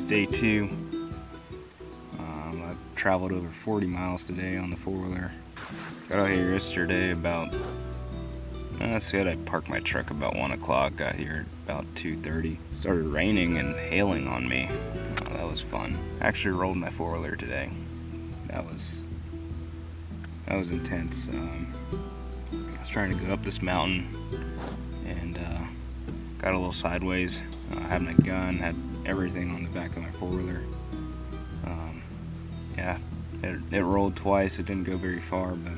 day 2. I've traveled over 40 miles today on the 4-wheeler. Got out here yesterday about, I said I parked my truck about 1 o'clock, got here about 2:30. Started raining and hailing on me. That was fun. Actually rolled my 4-wheeler today. That was intense. I was trying to go up this mountain and got a little sideways. Had my gun, had everything on the back of my 4-wheeler. Yeah, it rolled twice. It didn't go very far, but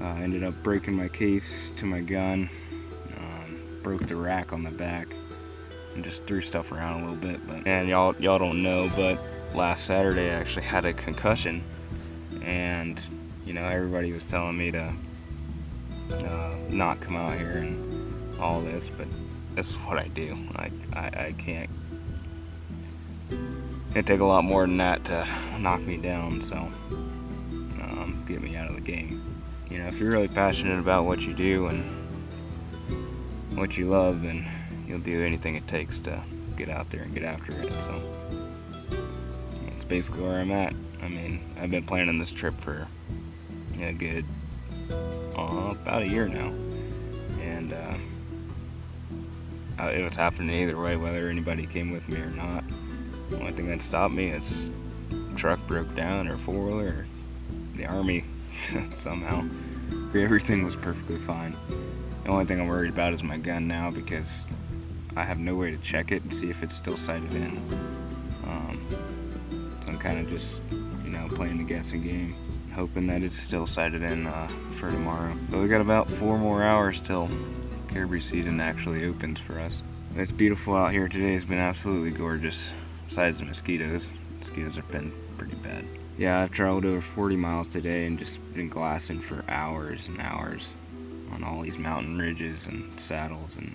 I ended up breaking my case to my gun, broke the rack on the back, and just threw stuff around a little bit. But and y'all don't know, but last Saturday I actually had a concussion, and you know, everybody was telling me to not come out here and all this, but this is what I do. I can't. It'd take a lot more than that to knock me down, so get me out of the game. You know, if you're really passionate about what you do and what you love, then you'll do anything it takes to get out there and get after it. So that's basically where I'm at. I mean, I've been planning this trip for a good about a year now, and it was happening either way, whether anybody came with me or not. The only thing that stopped me is truck broke down, or 4-wheeler, or the army. Somehow everything was perfectly fine. The only thing I'm worried about is my gun now, because I have no way to check it and see if it's still sighted in. So I'm kind of just, you know, playing the guessing game, hoping that it's still sighted in for tomorrow. But we got about 4 more hours till Caribou season actually opens for us. It's beautiful out here today. It's been absolutely gorgeous. Besides the mosquitoes have been pretty bad. Yeah, I've traveled over 40 miles today and just been glassing for hours and hours on all these mountain ridges and saddles, and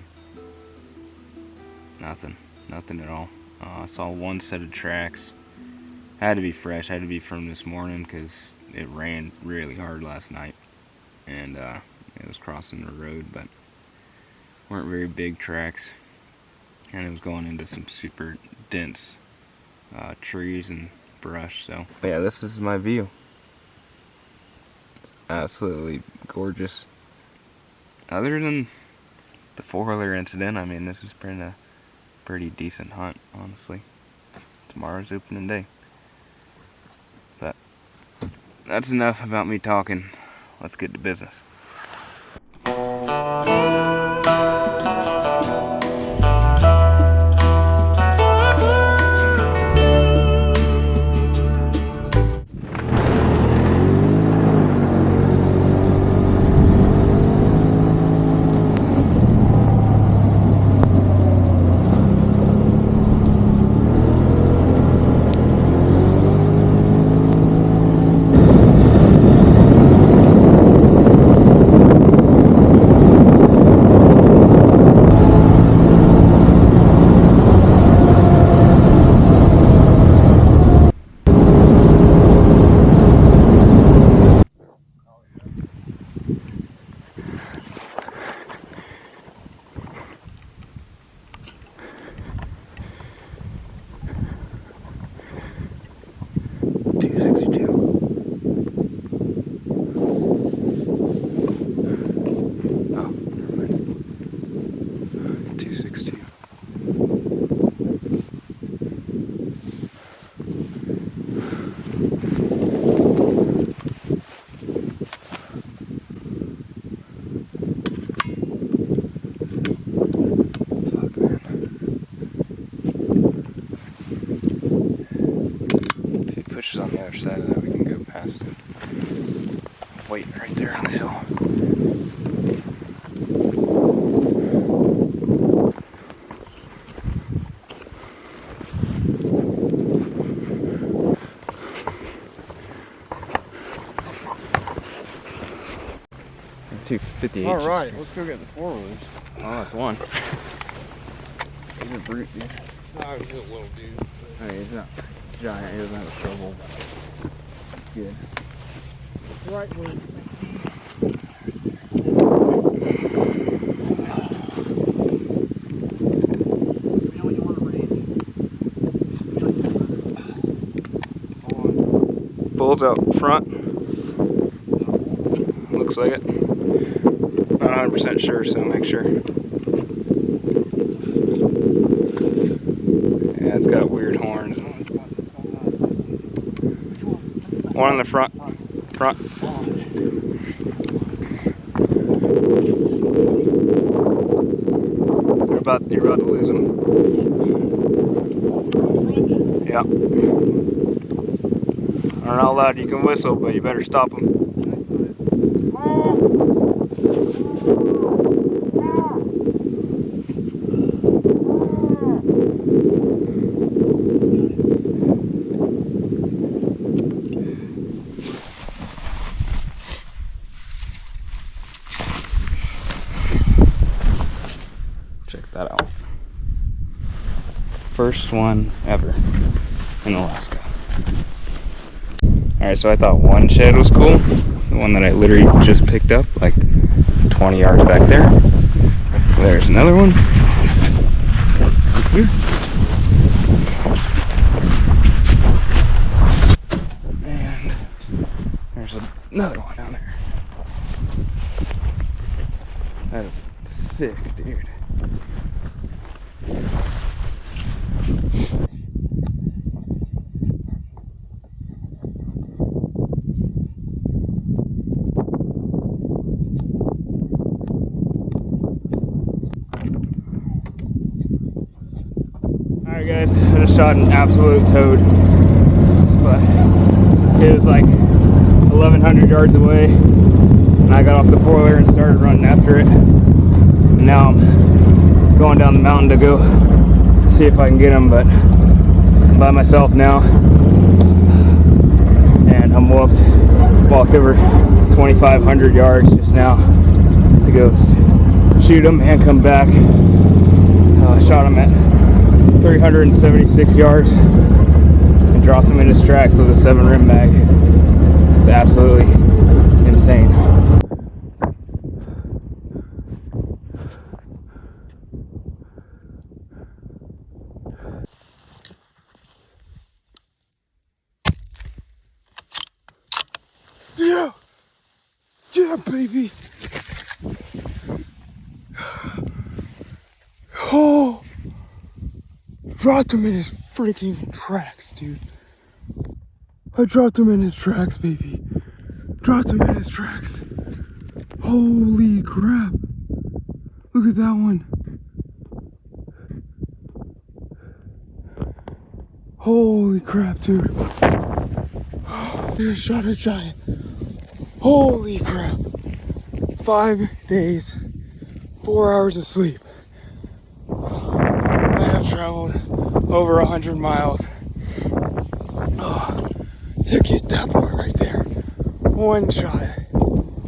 nothing at all. I saw one set of tracks. Had to be fresh, had to be from this morning, because it rained really hard last night, and it was crossing the road, but weren't very big tracks, and it was going into some super dense trees and brush. So yeah, this is my view. Absolutely gorgeous. Other than the 4-wheeler incident, I mean, this has been a pretty decent hunt, honestly. Tomorrow's opening day. But that's enough about me talking. Let's get to business. On the other side of that, we can go past it. Wait, right there on the hill. $2.58. All right, let's go get the 4-wheelers. Oh, that's one. He's a brute, dude. No, he's a little dude. Hey, he's not giant. He doesn't have a shovel. Good. Right way. bulls out front. Looks like it. Not 100% sure, so make sure. Yeah, it's got weird horns. One in the front. You're about to lose him. Yeah. I don't know how loud you can whistle, but you better stop him. Check that out. First one ever in Alaska. Alright, so I thought one shed was cool. The one that I literally just picked up, like 20 yards back there. There's another one. And there's another one down there. That is sick, dude. Alright guys, I just shot an absolute toad, but it was like 1,100 yards away, and I got off the four-wheeler and started running after it, and now I'm going down the mountain to go see if I can get him, but I'm by myself now, and I'm walked over 2,500 yards just now to go shoot him and come back. Shot him at 376 yards and dropped him in his tracks with a 7 rim mag. It's absolutely insane. Yeah, baby. Oh, dropped him in his freaking tracks, dude. I dropped him in his tracks, baby. Dropped him in his tracks. Holy crap. Look at that one. Holy crap, dude. Just shot a giant. Holy crap. 5 days, 4 hours of sleep. I have traveled over 100 miles to get that boy right there. One shot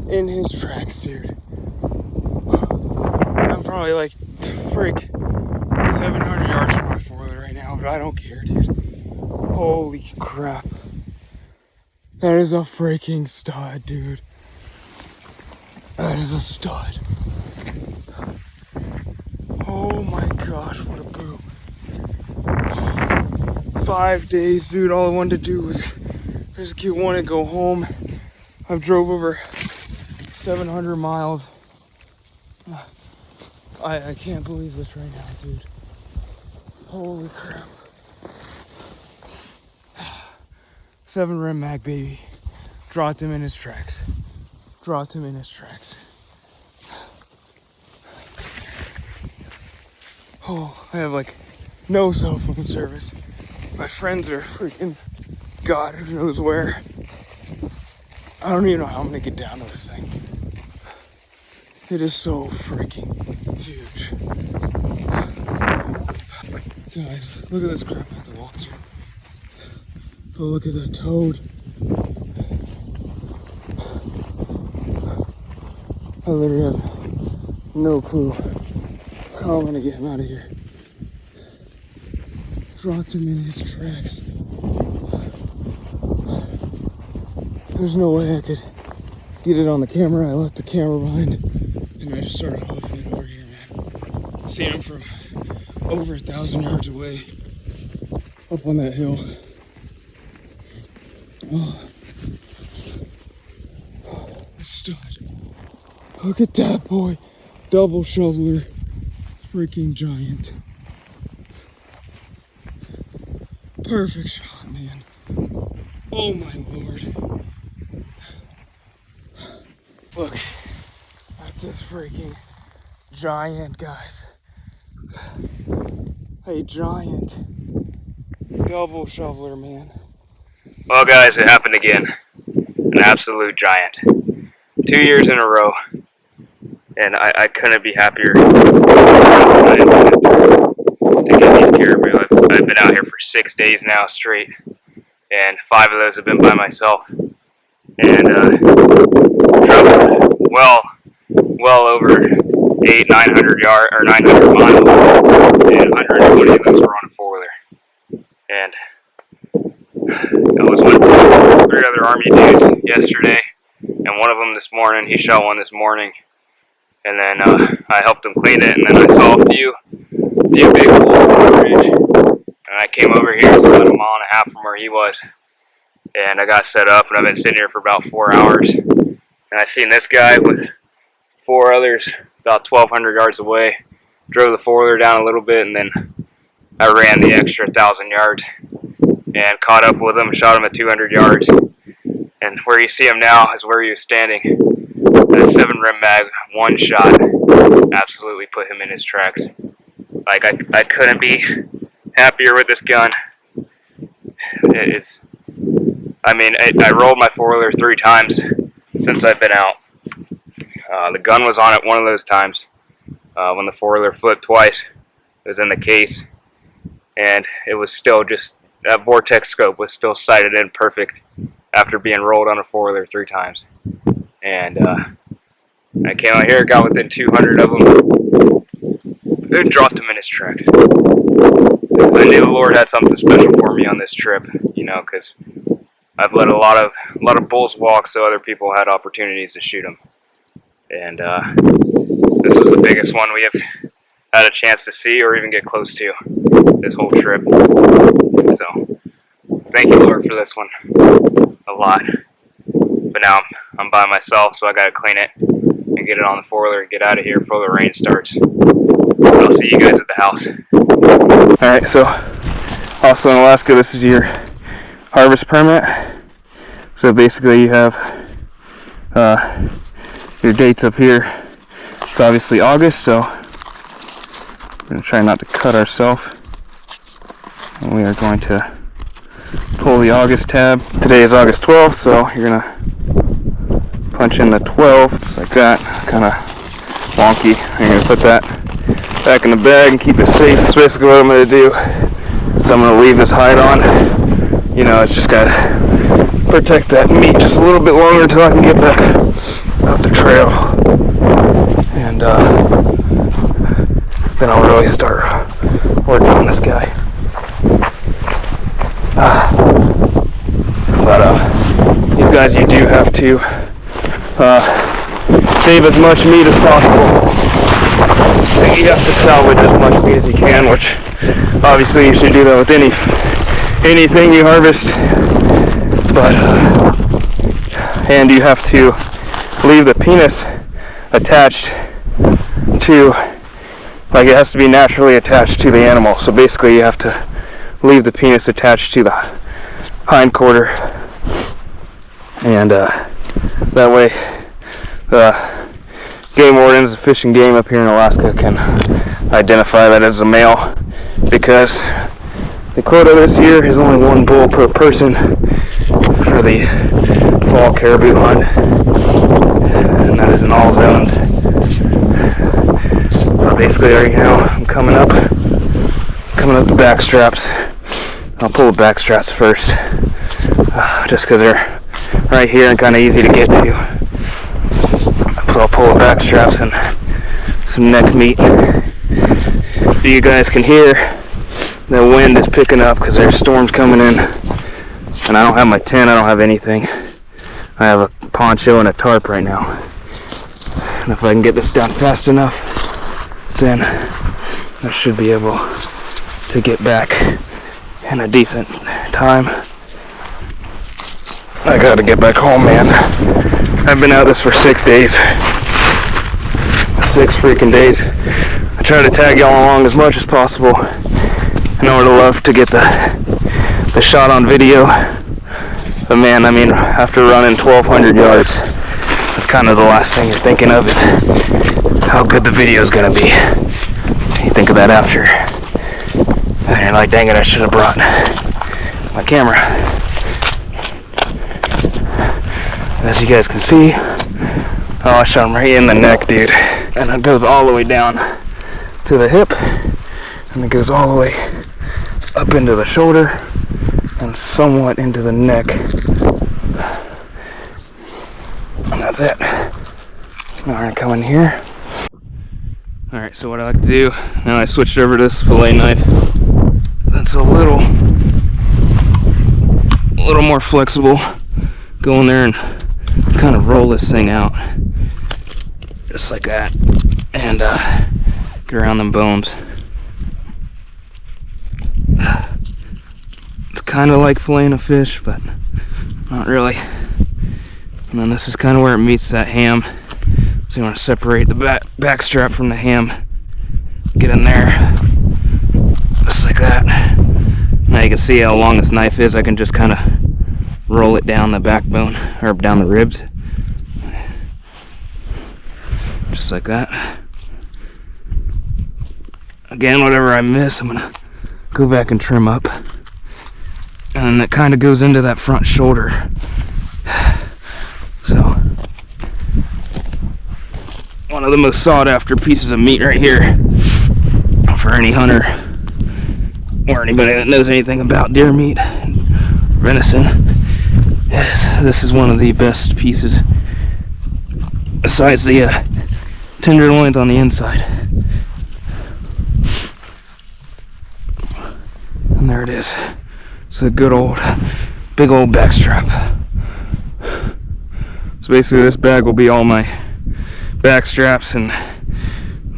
in his tracks, dude. I'm probably like 700 yards from my four-wheeler right now, but I don't care, dude. Holy crap. That is a freaking stud, dude. That is a stud. Oh my gosh, what a boo. 5 days, dude. All I wanted to do was just want to go home. I've drove over 700 miles. I can't believe this right now, dude. Holy crap. 7 rim mag, baby. Dropped him in his tracks. Dropped him in his tracks. Oh, I have like no cell phone service. My friends are freaking God who knows where. I don't even know how I'm gonna get down to this thing. It is so freaking huge. Guys, look at this crap I have to walk through. Oh, look at that toad. I literally have no clue how I'm gonna get him out of here. Dropped him in his tracks. There's no way I could get it on the camera. I left the camera behind and I just started hoofing it over here, man. Seen him from over 1,000 yards away up on that hill. Oh, Look at that boy. Double shoveler. Freaking giant. Perfect shot, man. Oh my lord. Look at this freaking giant, guys. A giant double shoveler, man. Well, guys, it happened again. An absolute giant. 2 years in a row. And I couldn't be happier to get these caribou. I've been out here for 6 days now straight. And 5 of those have been by myself. And traveled well over 900 yards or 900 miles, and 120 of those were on a 4-wheeler. And I was with 3 other Army dudes yesterday, and one of them this morning. He shot one this morning, and then I helped him clean it, and then I saw a few big holes on the ridge, and I came over here. It's about 1.5 miles from where he was, and I got set up, and I've been sitting here for about 4 hours, and I seen this guy with 4 others about 1,200 yards away. Drove the 4-wheeler down a little bit, and then I ran the extra 1,000 yards and caught up with him, shot him at 200 yards. And where you see him now is where he was standing. The 7 rim mag, 1 shot, absolutely put him in his tracks. Like, I couldn't be happier with this gun. I rolled my 4-wheeler 3 times since I've been out. The gun was on it one of those times when the 4-wheeler flipped twice. It was in the case, and it was still just, that VORTEX scope was still sighted in perfect after being rolled on a 4-wheeler 3 times. And I came out here, got within 200 of them, and dropped him in his tracks. I knew the Lord had something special for me on this trip, you know, because I've let a lot of bulls walk so other people had opportunities to shoot them. And this was the biggest one we have had a chance to see or even get close to this whole trip. So, thank you, Lord, for this one. A lot. But now I'm by myself, so I gotta clean it and get it on the 4-wheeler and get out of here before the rain starts. I'll see you guys at the house. Alright, so also in Alaska, this is your harvest permit. So basically you have your dates up here. It's obviously August, so we're going to try not to cut ourselves. And we are going to pull the August tab. Today is August 12th, so you're going to punch in the 12, just like that. Kind of wonky. And you're going to put that back in the bag and keep it safe. That's basically what I'm going to do. So I'm going to leave this hide on. You know, it's just got to protect that meat just a little bit longer until I can get back up the trail. And then I'll really start working on this guy. But these guys, you do have to save as much meat as possible. And you have to salvage as much meat as you can, which obviously you should do that with anything you harvest. But and you have to leave the penis attached to, like, it has to be naturally attached to the animal. So basically you have to leave the penis attached to the hind quarter, and that way the game wardens, the fish and game up here in Alaska, can identify that as a male, because the quota this year is only 1 bull per person for the fall caribou hunt, and that is in all zones. Basically right now I'm coming up the back straps. I'll pull the back straps first, just because they're right here and kind of easy to get to. So I'll pull the back straps and some neck meat. So you guys can hear the wind is picking up because there's storms coming in, and I don't have my tent, I don't have anything. I have a poncho and a tarp right now, and if I can get this done fast enough, then I should be able to get back in a decent time. I gotta get back home, man. I've been out this for 6 days. 6 freaking days. I try to tag y'all along as much as possible. I know I'd love to get the shot on video. But man, I mean, after running 1,200 yards, that's kind of the last thing you're thinking of is how good the video is gonna be. You think of that after. And you're like, dang it, I should have brought my camera. As you guys can see, oh, I shot him right in the neck, dude. And it goes all the way down to the hip, and it goes all the way up into the shoulder, and somewhat into the neck. And that's it. Now we're gonna come in here. Alright, so what I like to do, now I switched over to this fillet knife. That's a little more flexible. Go in there and kind of roll this thing out. Just like that. And get around them bones. It's kind of like filleting a fish, but not really. And then this is kind of where it meets that ham. So you want to separate the back strap from the ham. Get in there. Just like that. Now you can see how long this knife is. I can just kind of roll it down the backbone, or down the ribs. Just like that. Again, whatever I miss, I'm gonna go back and trim up. And then that kind of goes into that front shoulder. So, one of the most sought after pieces of meat right here for any hunter or anybody that knows anything about deer meat and venison. Yes, this is one of the best pieces besides the tenderloins on the inside. And there it is. It's a good old, big old back strap. So basically this bag will be all my back straps and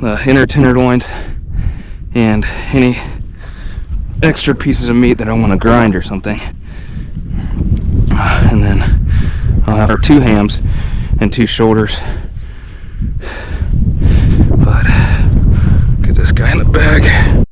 the inner tenderloins and any extra pieces of meat that I want to grind or something. And then I'll have our 2 hams and 2 shoulders. But get this guy in the bag.